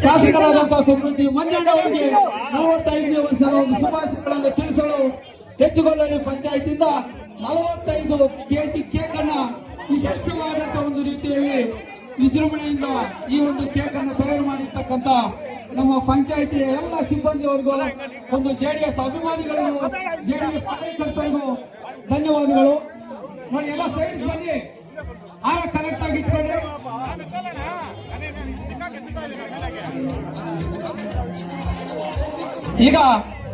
ಶಾಸಕರಾದಂತಹ ಸಮೃದ್ಧಿ ಮಂಜಣ್ಣ ಅವರಿಗೆ 45ನೇ ವರ್ಷದ ಒಂದು ಶುಭಾಶಯಗಳನ್ನು ತಿಳಿಸಲು ಹೆಚ್ಚುಗೊಳ್ಳಲಿ ಪಂಚಾಯತಿಂದ 45 ಕೆಜಿ ಕೇಕ್ ಅನ್ನ ವಿಶಿಷ್ಟವಾದಂತಹ ಒಂದು ರೀತಿಯಲ್ಲಿ ವಿಜೃಂಭಣೆಯಿಂದ ಈ ಒಂದು ಕೇಕ್ ಅನ್ನು ತಯಾರು ಮಾಡಿರ್ತಕ್ಕಂಥ ನಮ್ಮ ಪಂಚಾಯತಿಯ ಎಲ್ಲ ಸಿಬ್ಬಂದಿಯವರಿಗೂ ಒಂದು ಜೆಡಿಎಸ್ ಅಭಿಮಾನಿಗಳಿಗೂ ಜೆಡಿಎಸ್ ಕಾರ್ಯಕರ್ತರಿಗೂ ಧನ್ಯವಾದಗಳು. ನೋಡಿ, ಎಲ್ಲ ಸೈಡ್ ಬನ್ನಿ, ಆಗ ಕರೆಕ್ಟ್ ಆಗಿ ಇಟ್ಕೊಳ್ಳಿ. ಈಗ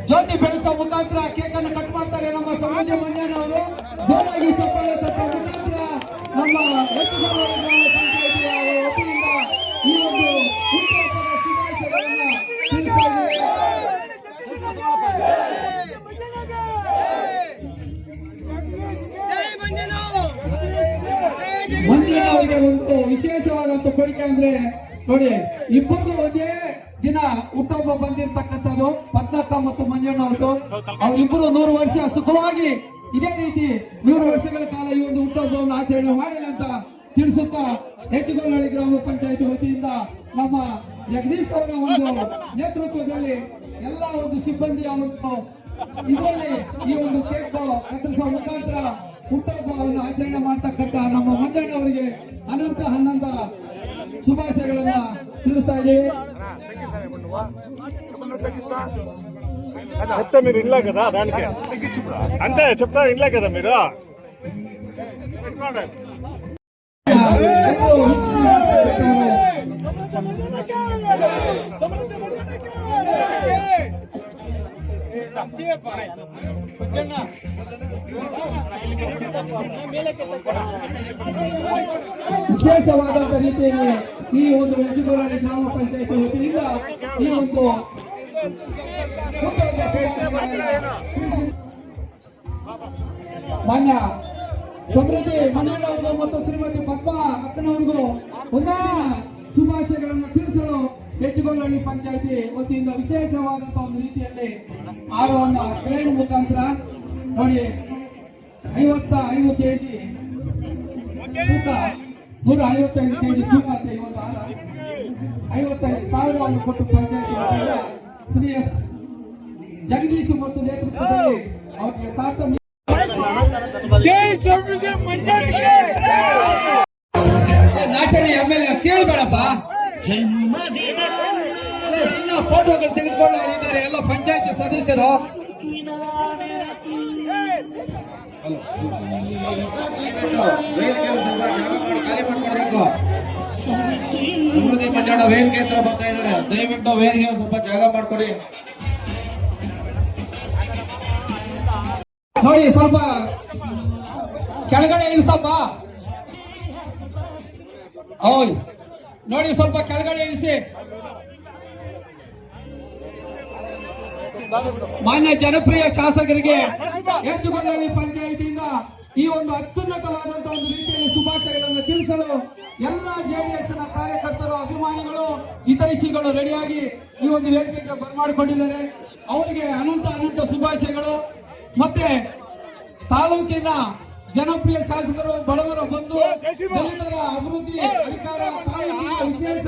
ಜ್ಯೋತಿ ಬೆಳೆಸೋ ಮುಖಾಂತರ ಕೇಕ್ ಅನ್ನು ಕಟ್ ಮಾಡ್ತಾರೆ ನಮ್ಮ ಸಮೃದ್ಧಿ ಮಂಜಣ್ಣ ಅವರು. ಜೋರಾಗಿ ಚಪ್ಪಾಳೆ ತಟ್ಟೋ ಮುಖಾಂತರ ನಮ್ಮ ವತಿಯಿಂದ ಈ ಒಂದು ಹುಟ್ಟುಹಬ್ಬದ ಶುಭಾಶಯಗಳನ್ನು ತಿಳಿಸ್ತಾ ಇದ್ದೀವಿ. ಮಂಜಣ್ಣ ಅವರಿಗೆ ಒಂದು ವಿಶೇಷವಾದಂತ ಕೋರಿಕೆ ಅಂದ್ರೆ, ನೋಡಿ, ಇಬ್ಬರದು ಒಂದೇ ದಿನ ಹುಟ್ಟುಹಬ್ಬ ಬಂದಿರತಕ್ಕಂಥದ್ದು ಪದ್ಮಕ್ಕ ಮತ್ತು ಮಂಜಣ್ಣ ಅವ್ರದ್ದು. ಅವರಿಬ್ಬರು 100 ವರ್ಷ ಸುಖವಾಗಿ ಇದೇ ರೀತಿ 100 ವರ್ಷಗಳ ಕಾಲ ಈ ಒಂದು ಹುಟ್ಟುಹಬ್ಬವನ್ನು ಆಚರಣೆ ಮಾಡಿಲ್ಲ ಅಂತ ತಿಳಿಸುತ್ತಾ ಹೆಚ್ಚುಗೊಳ್ಳಹಳ್ಳಿ ಗ್ರಾಮ ಪಂಚಾಯತಿ ವತಿಯಿಂದ ನಮ್ಮ ಜಗದೀಶ್ ಅವರ ಒಂದು ನೇತೃತ್ವದಲ್ಲಿ ಎಲ್ಲ ಒಂದು ಸಿಬ್ಬಂದಿ ಅವರು ಇದರಲ್ಲಿ ಈ ಒಂದು ಕೇಕ್ ಕತ್ತರಿಸುವ ಮುಖಾಂತರ ಹುಟ್ಟುಹಬ್ಬವನ್ನು ಆಚರಣೆ ಮಾಡ್ತಕ್ಕಂಥ ನಮ್ಮ ಮಂಜಣ್ಣ ಅವರಿಗೆ ಅನಂತ శుభాశయಗಳನ್ನ ತಿಳಿಸ್ತಾ ಇದ್ದೀವಿ. చెప్తా మీరు ఇంట్లో కదా దానికి అంతే చెప్తా ఇంట్లో కదా మీరు ವಿಶೇಷವಾದಂತ ರೀತಿಯಲ್ಲಿ ಈ ಒಂದು ಹೆಚ್ಚುಗೊಳ್ಳಹಳ್ಳಿ ಗ್ರಾಮ ಪಂಚಾಯತಿ ವತಿಯಿಂದ ಈ ಒಂದು ಮಾನ್ಯ ಸಮೃದ್ಧಿ ಮಂಜಣ್ಣ ಅವರು ಮತ್ತು ಶ್ರೀಮತಿ ಪದ್ಮ ಅಕ್ಕನವರಿಗೂ ಪುನಃ ಶುಭಾಶಯಗಳನ್ನು ತಿಳಿಸಲು ಹೆಚ್ಚುಗೊಳ್ಳಹಳ್ಳಿ ಪಂಚಾಯತಿ ವತಿಯಿಂದ ವಿಶೇಷವಾದಂತಹ ಒಂದು ರೀತಿಯಲ್ಲಿ ಆರವನ್ನು ಕ್ರೇನ್ ಮುಖಾಂತರ ನೋಡಿ 55 ಕೆಜಿ ತೂಕ 155 ಕೆಜಿ ತೂಕ ಅಂತ ಈ ಒಂದು ಆರ 55,000 ಕೊಟ್ಟು ಪಂಚಾಯತಿ ವತಿಯಿಂದ ಶ್ರೀ ಎಸ್ ಜಗದೀಶ್ ಮತ್ತು ನೇತೃತ್ವದಲ್ಲಿ ಅವರಿಗೆ ಸಾರ್ಥ ನಾಚರಣೆ ಆಮೇಲೆ ಕೇಳಬೇಡಪ್ಪ. ಇನ್ನ ಫೋಟೋಗಳು ತೆಗೆದುಕೊಳ್ಳೋರಿದ್ದಾರೆ ಎಲ್ಲ ಪಂಚಾಯತಿ ಸದಸ್ಯರು. ಖಾಲಿ ಮಾಡ್ಕೊಡ್ಬೇಕು. ಸಮೃದ್ಧಿ ಮಂಜಣ್ಣ ವೇದಿಕೆ ಹತ್ರ ಬರ್ತಾ ಇದ್ದಾರೆ, ದಯವಿಟ್ಟು ವೇದಿಕೆ ಸ್ವಲ್ಪ ಜಾಗ ಮಾಡ್ಕೊಡಿ. ನೋಡಿ, ಸ್ವಲ್ಪ ಕೆಳಗಡೆ ಇಳಿಸಪ್ಪ. ಓಯ್, ನೋಡಿ, ಸ್ವಲ್ಪ ಕೆಳಗಡೆ ಇಳಿಸಿ. ಮಾನ್ಯ ಜನಪ್ರಿಯ ಶಾಸಕರಿಗೆ ಹೆಚ್ಚುಗೊಳ್ಳಹಳ್ಳಿ ಪಂಚಾಯಿತಿಯಿಂದ ಈ ಒಂದು ಅತ್ಯುನ್ನತವಾದಂತಹ ಒಂದು ರೀತಿಯಲ್ಲಿ ಶುಭಾಶಯಗಳನ್ನು ತಿಳಿಸಲು ಎಲ್ಲ ಜೆಡಿಎಸ್ ನ ಕಾರ್ಯಕರ್ತರು, ಅಭಿಮಾನಿಗಳು, ಹಿತೈಷಿಗಳು ರೆಡಿಯಾಗಿ ಈ ಒಂದು ವೇದಿಕೆಗೆ ಬರಮಾಡಿಕೊಂಡಿದ್ದಾರೆ. ಅವರಿಗೆ ಅನಂತ ಶುಭಾಶಯಗಳು. ಮತ್ತೆ ತಾಲೂಕಿನ ಜನಪ್ರಿಯ ಶಾಸಕರು, ಬಡವರ ಬಂಧು, ದಲಿತರ ಅಭಿವೃದ್ಧಿ ಅಧಿಕಾರ ತಾಲೂಕಿನ ವಿಶೇಷ